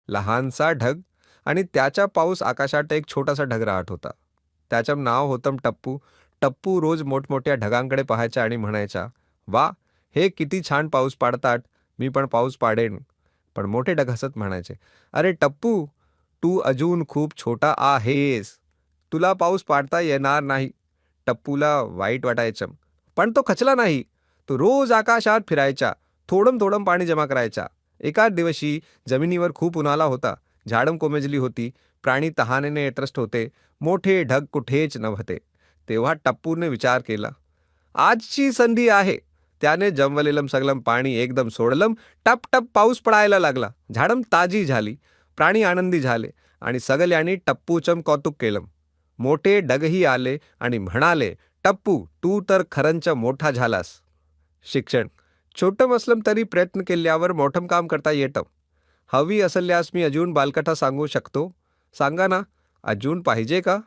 लहानसा ढग आणि त्याच्या पाऊस आकाशात एक छोटासा ढग राहत होता. त्याचं नाव होतं टप्पू. टप्पू रोज मोठमोठ्या ढगांकडे पाहायचा आणि म्हणायचा, वा, हे किती छान पाऊस पाडतात, मी पण पाऊस पाडेन. पण मोठे ढग हसत म्हणायचे, अरे टप्पू, तू अजून खूप छोटा आहेस, तुला पाऊस पाडता येणार नाही. टप्पूला वाईट वाटायचं, पण तो खचला नाही. तो रोज आकाशात फिरायचा, थोडं थोडं पाणी जमा करायचा. एका दिवशी जमिनीवर खूप उन्हाळा होता. झाडं कोमेजली होती, प्राणी तहानेने त्रस्त होते, मोठे ढग कुठेच नव्हते. तेव्हा टप्पूने विचार केला, आजची संधी आहे. त्याने जमवलेलं सगळं पाणी एकदम सोडलं. टप टप पाऊस पडायला लागला. झाडं ताजी झाली, प्राणी आनंदी झाले आणि सगळ्यांनी टप्पूचं कौतुक केलं. मोठे ढगही आले आणि म्हणाले, टप्पू, तू तर खरंच मोठा झालास. शिक्षण छोटं असलं तरी प्रयत्न केल्यावर मोठं काम करता येतं. हवी असल्यास मी अजून बालकथा सांगू शकतो. सांगा ना, अजून पाहिजे का?